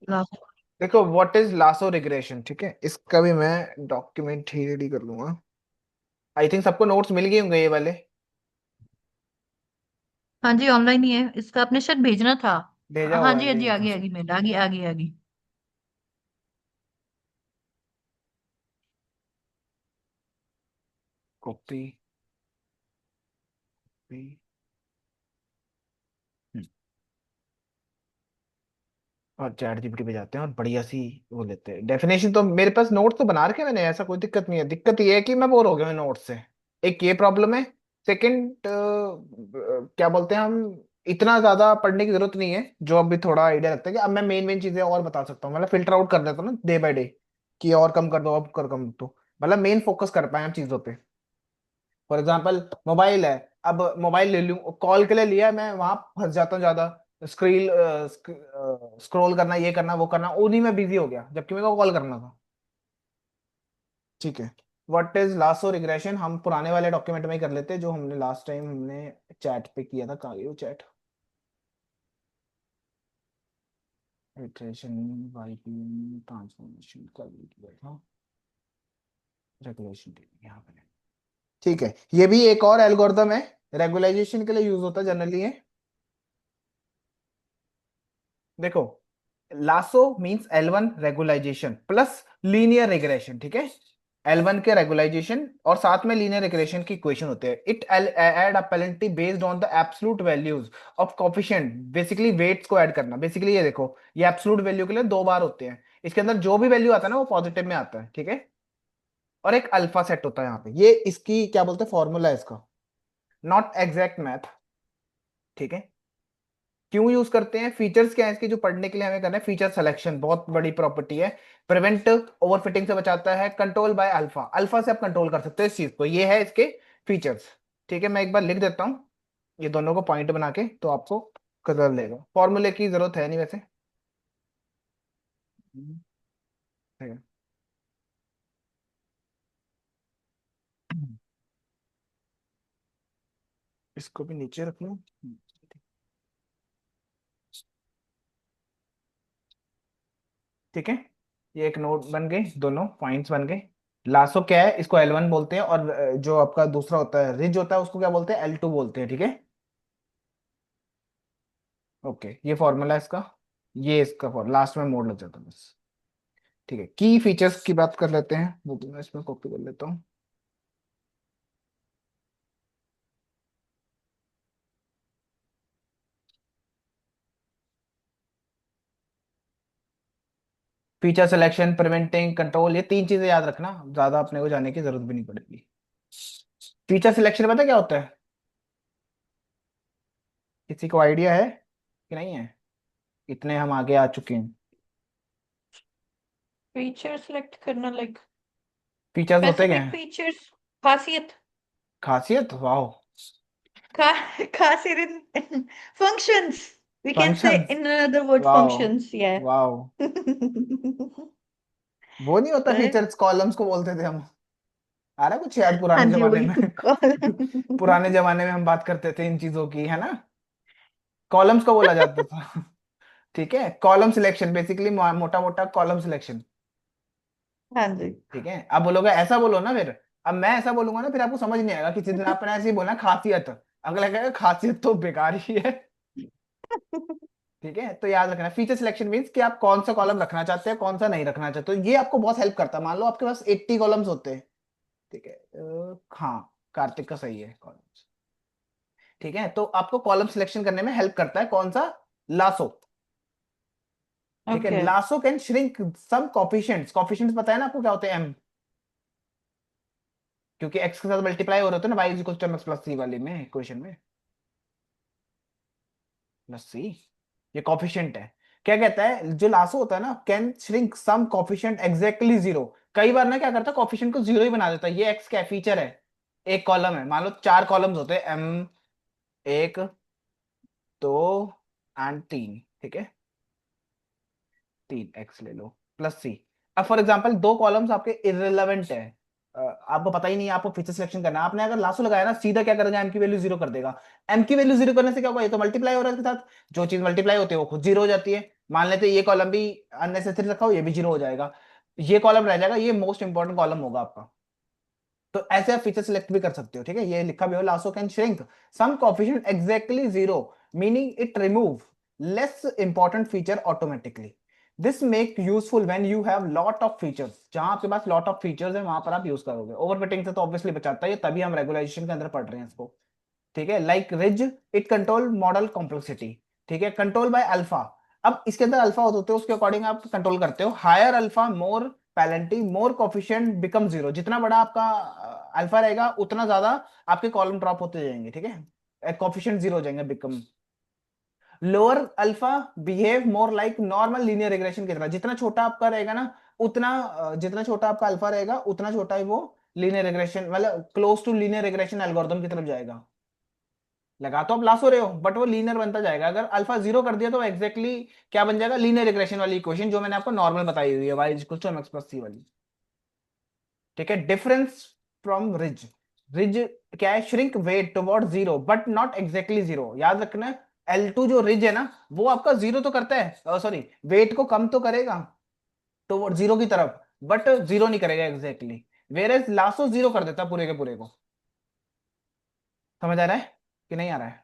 Last. देखो what is lasso regression, ठीक है, इसका भी मैं डॉक्यूमेंट ही रेडी कर लूंगा। आई थिंक सबको नोट्स मिल गए होंगे ये वाले। हाँ जी, ऑनलाइन ही है, इसका आपने शायद भेजना था। भेजा हाँ हुआ है जी हाँ जी, लिंक। आगे आगे मेल, आगे आगे आगे। कॉपी। और चैट जीपीटी पे जाते हैं और बढ़िया सी वो लेते हैं डेफिनेशन। तो मेरे पास नोट तो बना रखे हैं मैंने, ऐसा कोई दिक्कत नहीं है। दिक्कत ये है कि मैं बोर हो गया हूँ नोट से। एक ये प्रॉब्लम है। सेकंड, क्या बोलते हैं हम, इतना ज्यादा पढ़ने की जरूरत नहीं है। जो अभी थोड़ा आइडिया लगता है कि अब मैं मेन मेन चीजें और बता सकता हूँ, मतलब फिल्टर आउट कर देता हूँ ना डे बाय डे, कि और कम कर दो, अब कर कम तो मतलब मेन फोकस कर पाए हम चीजों पे। फॉर एग्जाम्पल मोबाइल है, अब मोबाइल ले लूं, कॉल के लिए लिया, मैं वहां फंस जाता हूँ ज्यादा। स्क्रीन स्क्रॉल करना, ये करना वो करना, उन्हीं में बिजी हो गया जबकि मेरे को कॉल करना था। ठीक है। व्हाट इज लासो रिग्रेशन हम पुराने वाले डॉक्यूमेंट में ही कर लेते हैं, जो हमने लास्ट टाइम हमने चैट पे किया था। कहाँ गई वो चैट? इटरेशन, वाईपी, ट्रांसफॉर्मेशन का भी किया था। रेगुलेशन यहाँ पे। ठीक है, ये भी एक और एल्गोरिदम है, रेगुलाइजेशन के लिए यूज होता है जनरली है। देखो, lasso means L1 regularisation plus linear regression, ठीक है। L1 के रेगुलाइजेशन और साथ में लीनियर रिग्रेशन की इक्वेशन होते हैं। It add a penalty based on the absolute values of coefficient, basically weights को ऐड करना। बेसिकली ये देखो, ये एब्सोल्यूट वैल्यू के लिए दो बार होते हैं, इसके अंदर जो भी वैल्यू आता है ना वो पॉजिटिव में आता है, ठीक है। और एक अल्फा सेट होता है यहाँ पे, ये इसकी क्या बोलते हैं, फॉर्मूला है इसका। नॉट एग्जैक्ट मैथ, ठीक है। क्यों यूज करते हैं, फीचर्स क्या है इसके जो पढ़ने के लिए हमें करना है। फीचर सिलेक्शन बहुत बड़ी प्रॉपर्टी है। प्रिवेंट ओवरफिटिंग से बचाता है। कंट्रोल बाय अल्फा, अल्फा से आप कंट्रोल कर सकते हो इस चीज को, ये है इसके फीचर्स। ठीक है, मैं एक बार लिख देता हूँ ये दोनों को पॉइंट बना के, तो आपको कर लेगा। फॉर्मूले की जरूरत है नहीं वैसे। ठीक है। इसको भी नीचे रख लो। ठीक है, ये एक नोट बन गए, दोनों पॉइंट्स बन गए। लासो क्या है, इसको L1 बोलते हैं, और जो आपका दूसरा होता है रिज होता है उसको क्या बोलते हैं, L2 बोलते हैं, ठीक है। ओके, ये फॉर्मूला है इसका। ये इसका फॉर लास्ट में मोड लग जाता है बस। ठीक है, की फीचर्स की बात कर लेते हैं, वो भी मैं इसमें कॉपी कर लेता हूँ। फीचर सिलेक्शन, प्रिवेंटिंग, कंट्रोल, ये तीन चीजें याद रखना, ज्यादा अपने को जाने की जरूरत भी नहीं पड़ेगी। फीचर सिलेक्शन पता क्या होता है, किसी को आइडिया है कि नहीं है? इतने हम आगे आ चुके हैं। फीचर सेलेक्ट करना, लाइक फीचर्स होते क्या स्पेसिफिक हैं? फीचर्स, खासियत। खासियत, वाह। खा खासियत इन functions, we can say functions, in another word वाह। functions, yeah. वाह, वो नहीं होता Correct? फीचर्स, कॉलम्स को बोलते थे हम। आ रहा है कुछ याद हाँ पुराने जी, जमाने वही में? कॉल। पुराने जमाने में हम बात करते थे इन चीजों की, है ना। कॉलम्स को बोला जाता था। ठीक है, कॉलम सिलेक्शन बेसिकली, मोटा मोटा कॉलम सिलेक्शन। हाँ जी। ठीक है, अब बोलोगे ऐसा बोलो ना फिर। अब मैं ऐसा बोलूंगा ना फिर आपको समझ नहीं आएगा, किसी दिन आपने ऐसे ही बोला खासियत, अगला कहेगा खासियत तो बेकार ही है। ठीक है, तो याद रखना फीचर सिलेक्शन मींस कि आप कौन सा कॉलम रखना चाहते हैं, कौन सा नहीं रखना चाहते हो। ये आपको बहुत हेल्प करता है। मान लो आपके पास 80 कॉलम्स होते हैं, ठीक है, हाँ, कार्तिक का सही है कॉलम्स। ठीक है, तो आपको कॉलम सिलेक्शन करने में हेल्प करता है कौन सा, लासो। ठीक है, okay. Lasso can shrink some coefficients, coefficients पता है ना आपको क्या होते हैं, एम। क्योंकि एक्स के साथ मल्टीप्लाई हो रहे होते हैं ना, Y is equal to M X plus C वाले में, इक्वेशन में। प्लस सी, ये कॉफिशिएंट है। क्या कहता है जो लासो होता है ना, can shrink some coefficient exactly zero. कई बार ना क्या करता है, कॉफिशिएंट को जीरो ही बना देता है। ये एक्स क्या फीचर है, एक कॉलम है, मान लो चार कॉलम्स होते हैं, एम, एक, दो एंड तीन, ठीक है। तीन एक्स ले लो प्लस सी। अब फॉर एग्जांपल दो कॉलम्स आपके इररिलेवेंट है, आपको पता ही नहीं है, आपको फीचर सिलेक्शन करना है। आपने अगर लासो लगाया ना, सीधा क्या करेगा, एम की वैल्यू जीरो कर देगा। एम की वैल्यू जीरो करने से क्या होगा, ये तो मल्टीप्लाई हो रहा है इसके साथ, जो चीज मल्टीप्लाई होती है वो खुद जीरो हो जाती है। मान लेते हैं ये कॉलम भी अननेसेसरी रखा हो, ये भी जीरो हो जाएगा, ये कॉलम रह जाएगा, ये मोस्ट इंपॉर्टेंट कॉलम होगा आपका। तो ऐसे आप फीचर सिलेक्ट भी कर सकते हो, ठीक है। ये लिखा भी हो, lasso can shrink some coefficient exactly zero, meaning it remove less important feature automatically. This make useful when you have lot of features, जहां आपके पास लॉट ऑफ फीचर्स है वहां पर आप यूज करोगे। ओवरफिटिंग से तो ऑब्वियसली बचाता है ये, तभी हम रेगुलेशन के अंदर पढ़ रहे हैं इसको, ठीक है। Like ridge, it control model complexity, ठीक है, कंट्रोल बाय अल्फा। अब इसके अंदर अल्फा होते हैं, उसके अकॉर्डिंग आप कंट्रोल करते हो। हायर अल्फा मोर पेनल्टी, मोर कोफिशिएंट बिकम जीरो, जितना बड़ा आपका अल्फा रहेगा उतना ज्यादा आपके कॉलम ड्रॉप होते जाएंगे, ठीक है, कोफिशिएंट जीरो हो जाएंगे, become. Lower alpha behave more like normal linear regression की तरह, जितना छोटा आपका रहेगा ना उतना जितना छोटा आपका अल्फा रहेगा उतना छोटा ही वो लीनियर रिग्रेशन, मतलब close to linear regression algorithm की तरफ जाएगा। लगा तो आप लासो रहे हो, बट वो लीनियर बनता जाएगा। अगर अल्फा जीरो कर दिया तो एग्जैक्टली क्या बन जाएगा, लीनियर रिग्रेशन वाली इक्वेशन जो मैंने आपको नॉर्मल बताई हुई है, Y equal to mx plus C वाली, ठीक है। डिफरेंस फ्रॉम रिज, रिज क्या है, shrink weight toward zero but not exactly zero, याद रखना। L2 जो रिज है ना वो आपका जीरो तो करता है, सॉरी वेट को कम तो करेगा टुवर्ड जीरो की तरफ, बट जीरो नहीं करेगा exactly. Whereas lasso zero कर देता पूरे के पूरे को। समझ आ रहा है कि नहीं आ रहा है?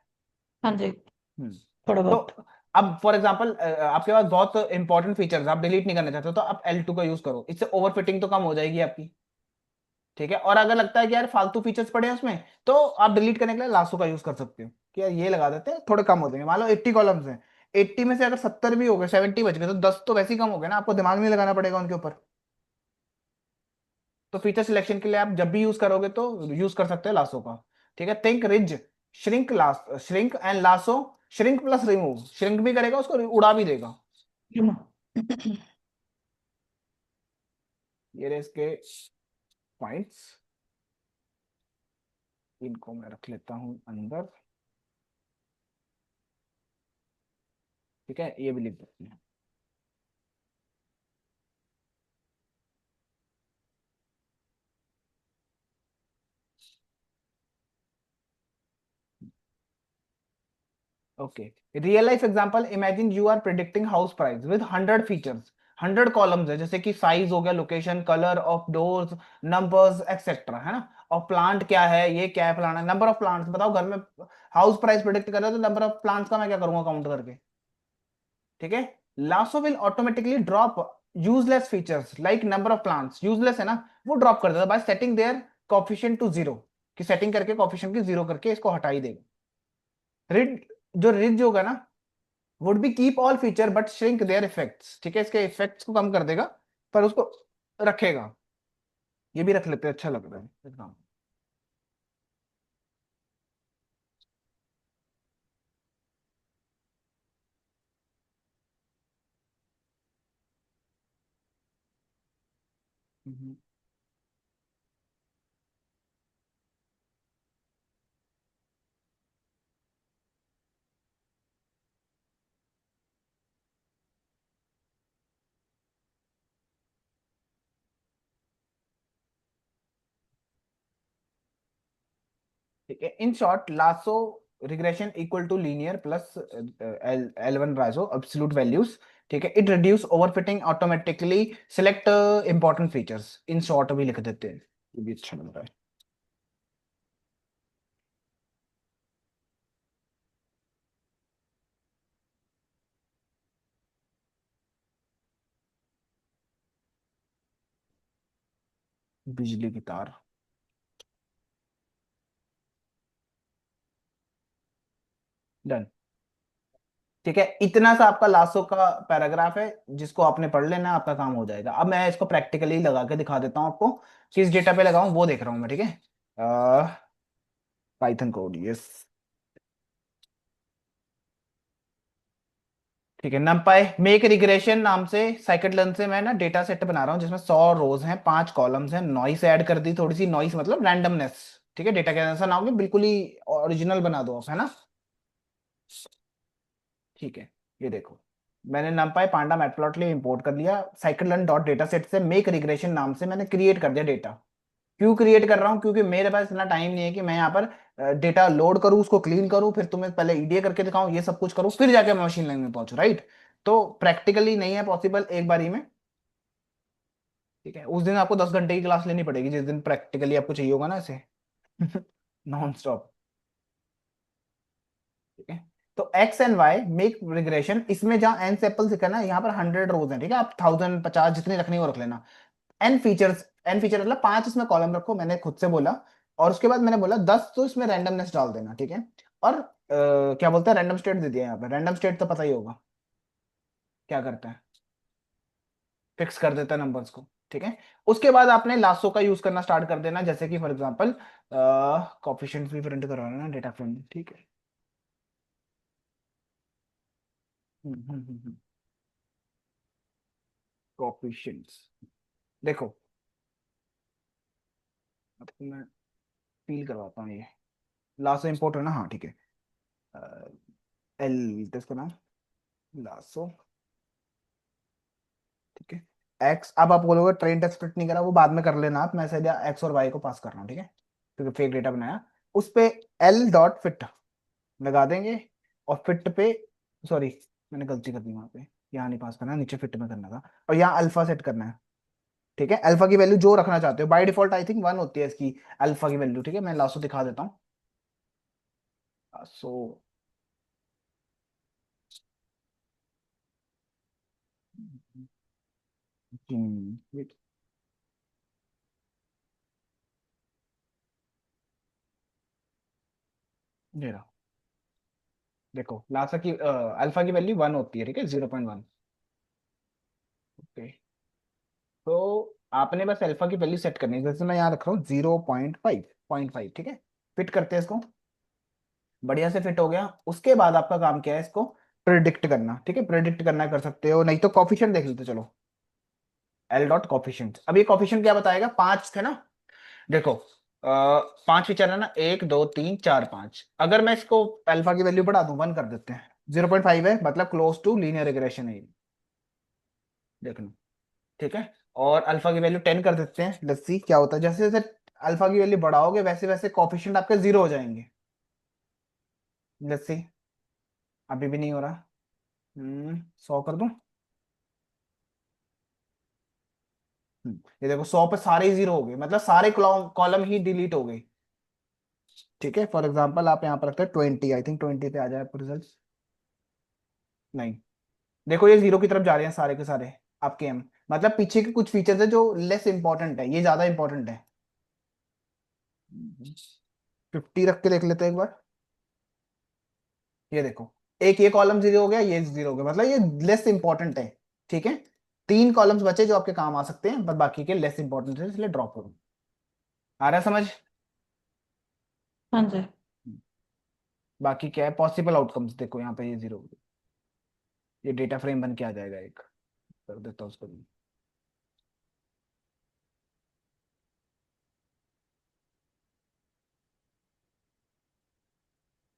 हाँ जी, हम्म। थोड़ा तो बहुत। अब फॉर एग्जांपल आपके पास बहुत इंपॉर्टेंट फीचर्स आप डिलीट नहीं करना चाहते हो, तो आप L2 का यूज करो, इससे ओवरफिटिंग तो कम हो जाएगी आपकी, ठीक है। और अगर लगता है कि यार फालतू फीचर्स पड़े हैं उसमें, तो आप डिलीट करने के लिए लासो का यूज कर सकते हो, कि यार ये लगा देते हैं थोड़े कम हो जाएंगे। मान लो 80 कॉलम्स हैं, 80 में से अगर 70 भी हो गए, 70 बच गए, तो 10 तो वैसे ही कम हो गए ना, आपको दिमाग नहीं लगाना पड़ेगा उनके ऊपर। तो फीचर सिलेक्शन के लिए आप जब भी यूज करोगे तो यूज कर सकते हो लासो का, ठीक है। Think ridge, shrink less, shrink and lasso, shrink plus remove, shrink भी करेगा उसको, उड़ा भी देगा। ये रहे इसके पॉइंट्स, इनको मैं रख लेता हूं अंदर, ठीक है, ये भी लिख देते हैं। Okay, real life example, imagine you are predicting house price with 100 features, 100 columns है, जैसे कि साइज हो गया, location, colour of doors, numbers etcetera, है ना। और प्लांट क्या है, ये क्या है, प्लांट है, नंबर ऑफ प्लांट्स बताओ घर में। हाउस प्राइस प्रिडिक्ट कर रहे हो तो नंबर ऑफ प्लांट्स का मैं क्या करूंगा काउंट करके, ठीक है। Lasso will automatically drop useless features like number of plants, useless है ना, वो ड्रॉप कर देता by setting their coefficient to zero, कि सेटिंग करके कोफिशिएंट की जीरो करके इसको हटा ही देगा। रिड, जो रिज होगा ना, would be keep all feature but shrink there effects, ठीक है, इसके इफेक्ट्स को कम कर देगा पर उसको रखेगा। ये भी रख लेते हैं, अच्छा लग रहा है एकदम। हम्म, ठीक है। In short, lasso regression equal to linear plus L1 राइजो एब्सोल्यूट वैल्यूज, ठीक है। It reduce overfitting automatically, select important features, in short भी लिख देते हैं, ये भी अच्छा लग रहा है। बिजली की तार, डन, ठीक है। इतना सा आपका लासो का पैराग्राफ है, जिसको आपने पढ़ लेना, आपका काम हो जाएगा। अब मैं इसको प्रैक्टिकली लगा के दिखा देता हूँ आपको, किस डेटा पे लगाऊं वो देख रहा हूँ मैं, ठीक है। पाइथन कोड, यस, ठीक है। numpy मेक रिग्रेशन नाम से साइकिट लर्न से मैं ना डेटा सेट बना रहा हूँ, जिसमें 100 रोज हैं, 5 कॉलम्स हैं, नॉइस ऐड कर दी थोड़ी सी, नॉइस मतलब रैंडमनेस, ठीक है। डेटा का ऐसा ना हो कि बिल्कुल ही ओरिजिनल बना दो आप, है ना, ठीक है। ये देखो, मैंने numpy पांडा मैटप्लॉटली इंपोर्ट कर लिया, scikit learn dot data set से मेक रिग्रेशन नाम से मैंने क्रिएट कर दिया डेटा। क्यों क्रिएट कर रहा हूँ, क्योंकि मेरे पास इतना टाइम नहीं है कि मैं यहाँ पर डेटा लोड करूँ, उसको क्लीन करूँ, फिर तुम्हें पहले ईडीए करके दिखाऊं, ये सब कुछ करूँ, फिर जाके मैं मशीन लर्निंग में पहुंचू, राइट। तो प्रैक्टिकली नहीं है पॉसिबल एक बारी में। ठीक है, उस दिन आपको 10 घंटे की क्लास लेनी पड़ेगी जिस दिन प्रैक्टिकली आपको चाहिए होगा ना ऐसे। Non stop. ठीक है, तो X and Y make regression, इसमें जहां एन सेपल से करना है, यहाँ पर 100 रोज है, ठीक है, आप 1000 50 जितनी रखनी हो रख लेना। एन फीचर्स, एन फीचर मतलब 5 इसमें कॉलम रखो, मैंने खुद से बोला। और उसके बाद मैंने बोला 10 तो इसमें रैंडमनेस डाल देना, ठीक है। और क्या बोलते हैं, रैंडम स्टेट दे दिया यहाँ पे, रैंडम स्टेट तो पता ही होगा क्या करता है, फिक्स कर देता है नंबर्स को। ठीक है, उसके बाद आपने लासो का यूज करना स्टार्ट कर देना, जैसे कि फॉर एग्जांपल कोफिशिएंट भी प्रिंट करवाना ना डेटा फ्रेम में, ठीक है। कोफिशिएंट्स, देखो आपको मैं फील करवाता हूँ ये। लासो इंपोर्ट है ना, हाँ ठीक है। एल इसका नाम लासो, ठीक है। एक्स, अब आप बोलोगे ट्रेन टेस्ट स्प्लिट नहीं करा, वो बाद में कर लेना आप, मैं सीधा एक्स और वाई को पास कर रहा हूँ, ठीक है, क्योंकि फेक डेटा बनाया। उस पे एल डॉट फिट लगा देंगे, और फिट पे, सॉरी मैंने गलती कर दी वहां पे, यहाँ नहीं पास करना, नीचे फिट में करना था, और यहाँ अल्फा सेट करना है। ठीक है, अल्फा की वैल्यू जो रखना चाहते हो, बाय डिफॉल्ट आई थिंक 1 होती है इसकी अल्फा की वैल्यू, ठीक है, मैं लासो दिखा देता हूँ। सो ये रहा, देखो लासा की अल्फा की वैल्यू 1 होती है, ठीक है, 0.1। ओके, तो आपने बस अल्फा की वैल्यू सेट करनी है, जैसे मैं यहाँ रख रहा हूँ 0.5, ठीक है। फिट करते हैं इसको, बढ़िया से फिट हो गया। उसके बाद आपका काम क्या है, इसको प्रिडिक्ट करना, ठीक है, प्रिडिक्ट करना कर सकते हो, नहीं तो कॉफिशिएंट देख लेते चलो। एल डॉट कॉफिशिएंट, अब ये कॉफिशिएंट क्या बताएगा, 5 थे ना, देखो 5 फीचर है ना, 1 2 3 4 5, अगर मैं इसको अल्फा की वैल्यू बढ़ा दूं, 1 कर देते हैं, 0.5 है, मतलब क्लोज टू लीनियर रिग्रेशन है ये, देखना। ठीक है, और अल्फा की वैल्यू 10 कर देते हैं, लेट्स सी क्या होता है, जैसे जैसे अल्फा की वैल्यू बढ़ाओगे वैसे वैसे कॉफिशिएंट आपके 0 हो जाएंगे। लेट्स सी, अभी भी नहीं हो रहा। 100 कर दूं। ये देखो 100 पे सारे ही 0 हो गए, मतलब सारे कॉलम ही डिलीट हो गए। ठीक है, फॉर एग्जाम्पल आप यहाँ पर रखते हैं 20, आई थिंक 20 पे आ जाए रिजल्ट। नहीं, देखो ये 0 की तरफ जा रहे हैं सारे के सारे आपके एम, मतलब पीछे के कुछ फीचर्स है जो लेस इंपॉर्टेंट है, ये ज्यादा इंपॉर्टेंट है। 50 रख के देख लेते हैं एक बार। ये देखो, एक ये कॉलम 0 हो गया, ये 0 हो गया, मतलब ये लेस इंपॉर्टेंट है। ठीक है, 3 कॉलम्स बचे जो आपके काम आ सकते हैं, बट बाकी के लेस इंपॉर्टेंट है, इसलिए ड्रॉप करो। आ रहा है समझ। हाँ जी। बाकी क्या है, पॉसिबल आउटकम्स देखो यहाँ पे, ये 0, ये डेटा फ्रेम बन के आ जाएगा एक, कर देता हूँ उसको भी।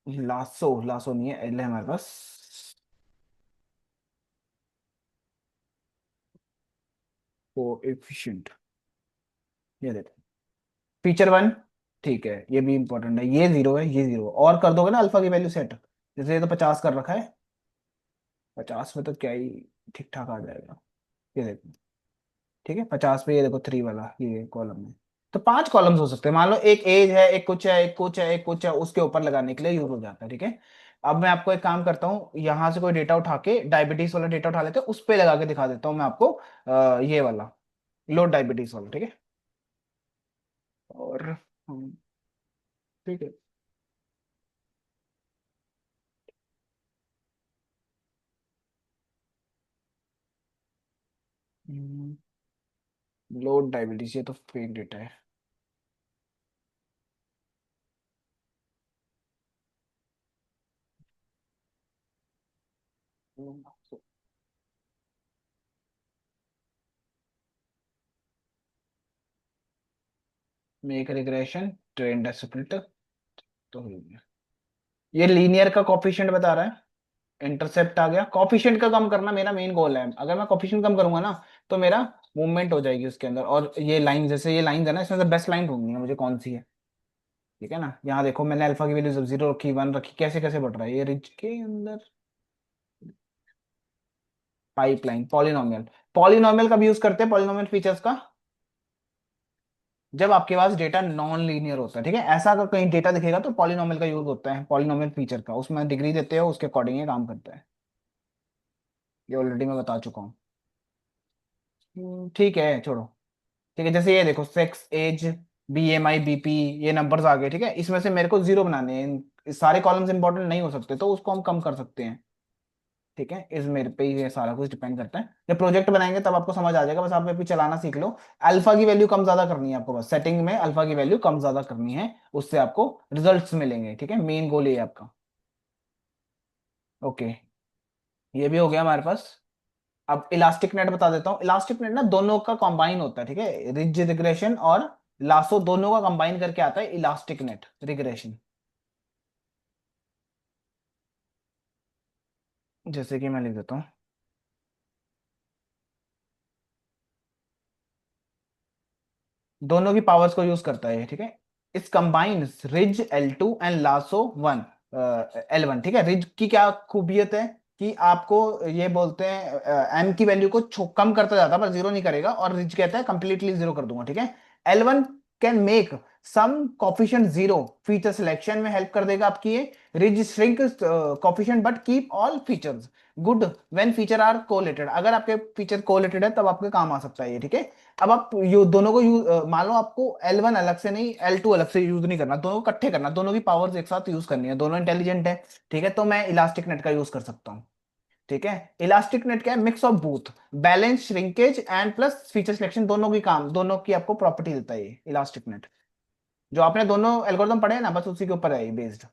लासो, लासो नहीं है, एल है हमारे पास। कोएफिशिएंट, ये देखो, फीचर 1, ठीक है, ये भी इंपॉर्टेंट है, ये 0 है, ये 0, और कर दोगे ना अल्फा की वैल्यू सेट, जैसे ये तो 50 कर रखा है, 50 में तो क्या ही ठीक ठाक आ जाएगा। ये देखो, ठीक है, 50 पे ये देखो 3 वाला ये कॉलम में, तो 5 कॉलम्स हो सकते हैं, मान लो एक एज है, एक कुछ है, एक कुछ है, एक कुछ है, उसके ऊपर लगाने के लिए यूज हो जाता है। ठीक है, अब मैं आपको एक काम करता हूँ, यहाँ से कोई डेटा उठा के, डायबिटीज वाला डेटा उठा लेते हैं, उस पे लगा के दिखा देता हूँ मैं आपको, ये वाला लो डायबिटीज वाला, ठीक है। और ठीक है, लो डायबिटीज, ये तो फेक डेटा है। मेक रिग्रेशन, ट्रेंड स्प्लिट, तो हो गया। ये लीनियर का कोफिशिएंट बता रहा है, इंटरसेप्ट आ गया, कॉफिशिएंट का कम करना मेरा मेन गोल है, अगर मैं कॉफिशिएंट कम करूंगा ना, तो मेरा मूवमेंट हो जाएगी उसके अंदर, और ये लाइन, जैसे ये लाइन है ना, इसमें से बेस्ट लाइन ढूंढनी है मुझे कौन सी है। ठीक है ना, यहाँ देखो मैंने अल्फा की वैल्यू जब 0 रखी, 1 रखी, कैसे कैसे बढ़ रहा है ये रिज के अंदर। Pipeline, polynomial. पॉलिनोमियल कब यूज करते हैं पॉलिनोमियल फीचर्स का? जब आपके पास डेटा नॉन लीनियर होता है, ठीक है, ऐसा अगर कहीं डेटा दिखेगा तो पॉलिनोमियल का यूज होता है, पॉलिनोमियल फीचर का, उसमें डिग्री देते हो, उसके अकॉर्डिंग ये काम करता है। ये ऑलरेडी मैं बता चुका हूँ। ठीक है छोड़ो। ठीक है, जैसे ये देखो, सेक्स, एज, BMI, BP, ये नंबर्स आ गए, ठीक है, इसमें से मेरे को जीरो बनाने हैं, सारे कॉलम्स इंपॉर्टेंट नहीं हो सकते, तो उसको हम कम कर सकते हैं। ठीक है, इस मेरे पे ही ये सारा कुछ डिपेंड करता है। जब प्रोजेक्ट बनाएंगे तब आपको समझ आ जाएगा, बस आप अभी चलाना सीख लो। अल्फा की वैल्यू कम ज्यादा करनी है आपको, बस सेटिंग में अल्फा की वैल्यू कम ज्यादा करनी है, उससे आपको रिजल्ट्स मिलेंगे। ठीक है, मेन गोल ये है आपका। ओके, ये भी हो गया हमारे पास। अब इलास्टिक नेट बता देता हूँ। इलास्टिक नेट ना दोनों का कंबाइन होता है, ठीक है, रिज रिग्रेशन और लासो दोनों का कंबाइन करके आता है इलास्टिक नेट रिग्रेशन। जैसे कि मैं लिख देता हूँ, दोनों की पावर्स को यूज करता है ये, ठीक है। इस combines ridge L2 and lasso one L1, ठीक है। रिज की क्या खूबियत है कि आपको ये बोलते हैं एम की वैल्यू को कम करता जाता है पर जीरो नहीं करेगा, और रिज कहता है कंप्लीटली जीरो कर दूंगा, ठीक है। L1 can make some coefficient zero, feature selection में हेल्प कर देगा आपकी ये। Ridge shrink coefficient but keep all features good when feature are correlated, अगर आपके फीचर कोलेटेड है तब आपके काम आ सकता है ये, ठीक है। अब आप यू दोनों को यूज, मान लो आपको L1 अलग से नहीं, L2 अलग से यूज नहीं करना, दोनों को इकट्ठे करना, दोनों की पावर्स एक साथ यूज करनी है, दोनों इंटेलिजेंट है, ठीक है, तो मैं इलास्टिक नेट का यूज कर सकता हूँ। ठीक है, इलास्टिक नेट क्या है, mix of booth, balance, shrinkage and plus feature selection, दोनों की काम, दोनों की आपको प्रॉपर्टी देता है ये इलास्टिक नेट। जो आपने दोनों एल्गोरिथम पढ़े हैं ना, बस उसी के ऊपर है ये बेस्ड।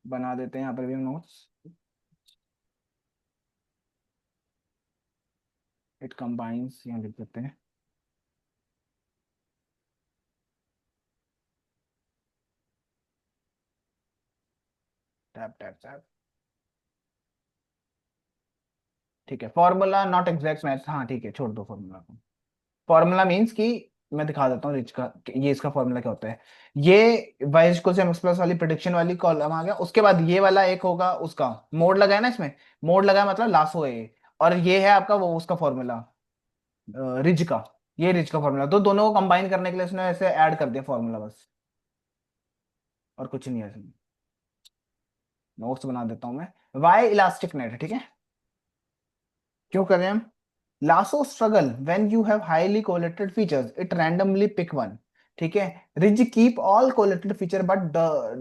बना देते हैं यहाँ पर भी नोट्स। इट कंबाइंस, यहाँ लिख देते हैं। Tap tap tap. ठीक है, फॉर्मूला नॉट एग्जैक्ट मैथ, हाँ ठीक है, छोड़ दो फॉर्मूला को। फॉर्मूला मीन्स कि मैं दिखा देता हूँ रिच का, ये इसका फॉर्मूला क्या होता है। ये वाई इक्वल से एम एक्स प्लस वाली प्रिडिक्शन वाली कॉलम आ गया, उसके बाद ये वाला एक होगा, उसका मोड लगा है ना इसमें, मोड लगा है मतलब लासो है ये। और ये है आपका वो उसका फॉर्मूला, रिज का। ये रिज का फॉर्मूला, तो दोनों को कंबाइन करने के लिए उसने ऐसे ऐड कर दिया फॉर्मूला बस, और कुछ नहीं है इसमें। नोट्स बना देता हूँ मैं। वाई इलास्टिक नेट, ठीक है, क्यों कर रहे हैं हम? Lasso struggle when you have highly correlated features, it randomly pick one, ठीक है। Ridge keep all correlated feature but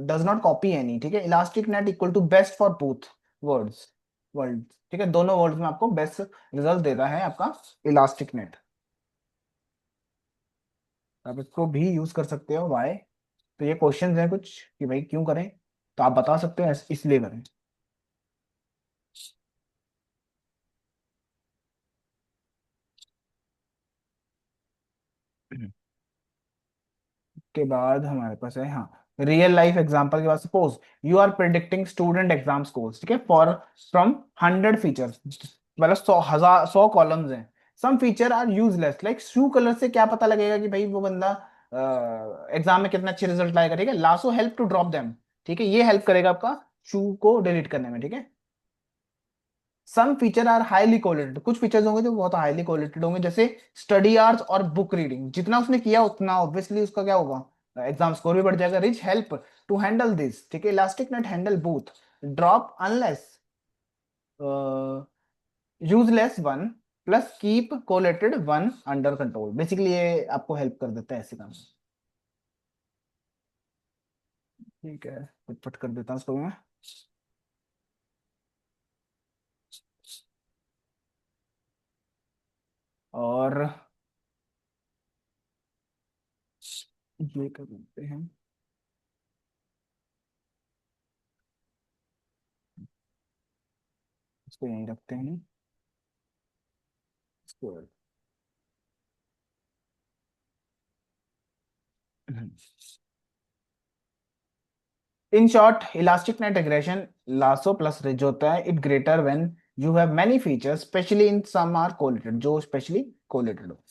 does not copy any, ठीक है। Elastic net equal to best for both words, world, ठीक है, दोनों words में आपको best result देता है आपका इलास्टिक नेट। आप इसको भी यूज कर सकते हो, वाई। तो ये क्वेश्चंस हैं कुछ कि भाई क्यों करें, तो आप बता सकते हो इसलिए करें। के बाद हमारे पास है, हाँ, रियल लाइफ एग्जांपल के बाद, suppose you are predicting student exam scores, ठीक है, फॉर फ्रॉम 100 फीचर्स, मतलब 100 कॉलम्स हैं। Some feature are useless, like shoe colour से क्या पता लगेगा कि भाई वो बंदा एग्जाम में कितना अच्छे रिजल्ट लाएगा, ठीक है। Lasso help to drop them, ठीक है, ये हेल्प करेगा आपका शू को डिलीट करने में, ठीक है। सम फीचर आर हाईली कोलेटेड, कुछ फीचर्स होंगे जो बहुत हाईली कोलेटेड होंगे, जैसे स्टडी आवर्स और बुक रीडिंग, जितना उसने किया उतना ऑब्वियसली उसका क्या होगा, एग्जाम स्कोर भी बढ़ जाएगा। Ridge help to handle this, ठीक है, elastic net handle both, drop unless useless one, plus keep correlated one under control, basically ये आपको हेल्प कर देता है ऐसे काम में। ठीक है, फटफट कर देता हूँ इसको मैं। और ये कर देते हैं, इसको यहीं रखते हैं इसको। In short, elastic net regression lasso plus ridge होता है, it greater when you have many features, specially in some are correlated, जो स्पेशली कोलेटेड हो।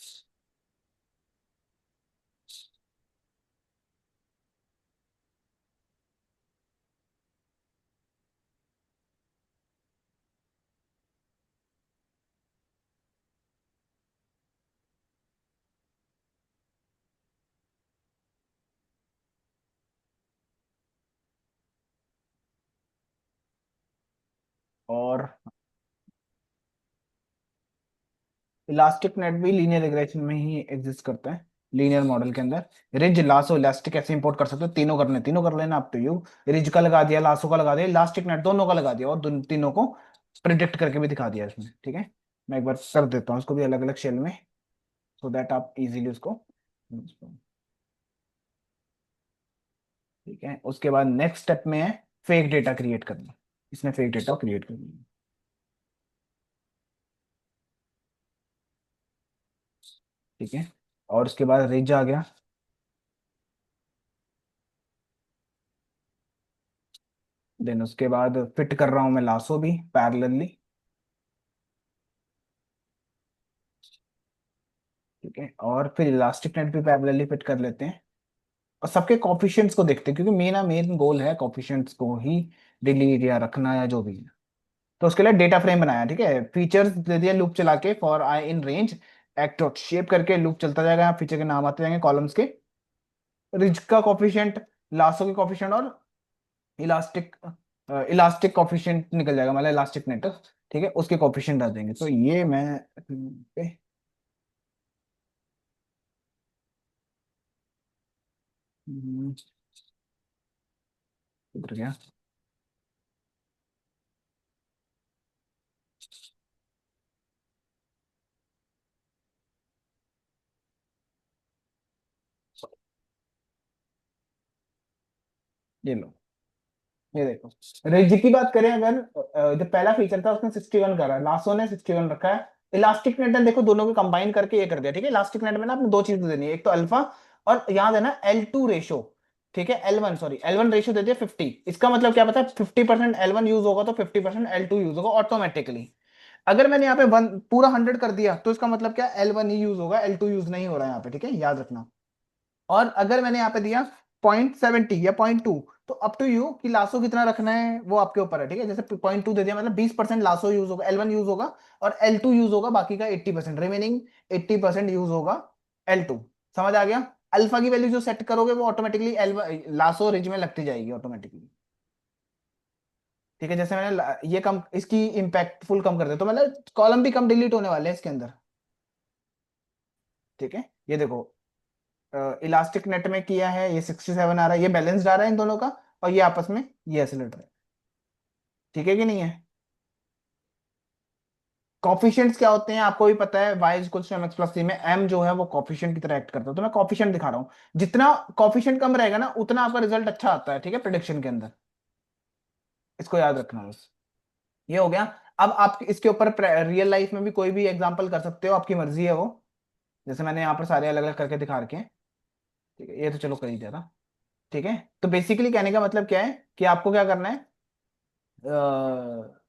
और इलास्टिक नेट भी लीनियर रिग्रेशन में ही एग्जिस्ट करता है, लीनियर मॉडल के अंदर। रिज, लासो, इलास्टिक ऐसे इंपोर्ट कर सकते हो, तीनों करने, तीनों कर लेना, आप टू यू। रिज का लगा दिया, लासो का लगा दिया, इलास्टिक नेट, दोनों का लगा दिया, और तीनों को प्रिडिक्ट करके भी दिखा दिया इसमें, ठीक है। मैं एक बार कर देता हूँ उसको भी अलग अलग शेल में, सो दैट आप इजीली उसको, ठीक है। उसके बाद नेक्स्ट स्टेप में है फेक डेटा क्रिएट करना। इसने फेक डेटा क्रिएट करना, ठीक है। और उसके बाद रिज आ गया। देन उसके बाद फिट कर रहा हूँ मैं लासो भी पैरेलली, ठीक है। और फिर इलास्टिक नेट भी पैरेलली फिट कर लेते हैं, और सबके कॉफिशिएंट्स को देखते हैं, क्योंकि मेरा मेन गोल है कॉफिशिएंट्स को ही डिलीट या रखना या जो भी है। तो उसके लिए डेटा फ्रेम बनाया, ठीक है। फीचर्स दे दिया लूप चला के, for I in range act dot shape करके लूप चलता जाएगा, यहाँ फीचर के नाम आते जाएंगे कॉलम्स के। रिज का कॉफिशिएंट, लासो के कॉफिशिएंट, और इलास्टिक, इलास्टिक कॉफिशिएंट निकल जाएगा, मतलब इलास्टिक नेट, ठीक है, उसके कॉफिशिएंट आ जाएंगे। तो ये मैं हम्म, उधर गया, ये लो, ये देखो। रेंज की बात करें अगर, जो पहला फीचर था उसने 61 करा है, लासो ने 61 रखा है। इलास्टिक नेट ने देखो दोनों को कंबाइन करके ये कर दिया, ठीक है। इलास्टिक नेट में ना आपने दो चीजें देनी है, एक तो अल्फा, और यहाँ देना L2 रेशो, ठीक है। L1, सॉरी L1 रेशो दे दिया 50। इसका मतलब क्या पता है, 50% L1 यूज होगा तो 50% L2 यूज होगा ऑटोमेटिकली। अगर मैंने यहाँ पे वन पूरा 100 कर दिया तो इसका मतलब क्या, L1 ही यूज होगा, L2 यूज नहीं हो रहा है यहाँ पे, ठीक है, याद रखना। और अगर मैंने यहाँ पे दिया 0.70 या 0.2, तो अप टू यू कि लासो कितना रखना है, वो आपके ऊपर है, ठीक है। जैसे 0.2 दे दिया, मतलब 20% लासो यूज होगा, L1 यूज होगा, और L2 यूज होगा, बाकी का 80%, रिमेनिंग 80% यूज होगा L2। समझ आ गया। अल्फा की वैल्यू जो सेट करोगे वो ऑटोमेटिकली एल लासो रिज में लगती जाएगी ऑटोमेटिकली, ठीक है। जैसे मैंने ये कम, इसकी इम्पैक्टफुल कम कर दिया, तो मतलब कॉलम भी कम डिलीट होने वाले हैं इसके अंदर, ठीक है। ये देखो, इलास्टिक नेट में किया है, ये 67 आ रहा है, ये बैलेंस्ड आ रहा है इन दोनों का, और ये आपस में ये ऐसे लड़ रहा है, ठीक है कि नहीं है। कॉफिशिएंट्स क्या होते हैं आपको भी पता है, y equals to mx plus C में m जो है वो कॉफिशिएंट की तरह एक्ट करता है, तो मैं कॉफिशिएंट दिखा रहा हूँ। जितना कॉफिशिएंट कम रहेगा ना उतना आपका रिजल्ट अच्छा आता है, ठीक है, प्रिडिक्शन के अंदर। इसको याद रखना बस। ये हो गया। अब आप इसके ऊपर रियल लाइफ में भी कोई भी एग्जांपल कर सकते हो, आपकी मर्जी है वो। जैसे मैंने यहाँ पर सारे अलग अलग करके दिखा रखे हैं, ठीक है, ये तो चलो कर ही दिया था, ठीक है। तो बेसिकली कहने का मतलब क्या है कि आपको क्या करना है,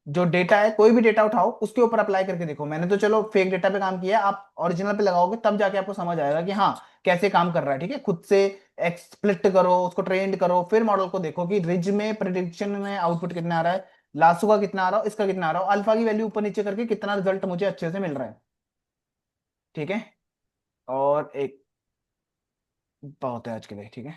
जो डेटा है, कोई भी डेटा उठाओ उसके ऊपर अप्लाई करके देखो। मैंने तो चलो फेक डेटा पे काम किया है, आप ओरिजिनल पे लगाओगे तब जाके आपको समझ आएगा कि हाँ कैसे काम कर रहा है, ठीक है। खुद से एक्सप्लिट करो, उसको ट्रेंड करो, फिर मॉडल को देखो कि रिज में प्रिडिक्शन में आउटपुट कितना आ रहा है, लासू का कितना आ रहा है, इसका कितना आ रहा है, अल्फा की वैल्यू ऊपर नीचे करके कितना रिजल्ट मुझे अच्छे से मिल रहा है, ठीक है। और एक बहुत है आज के लिए, ठीक है।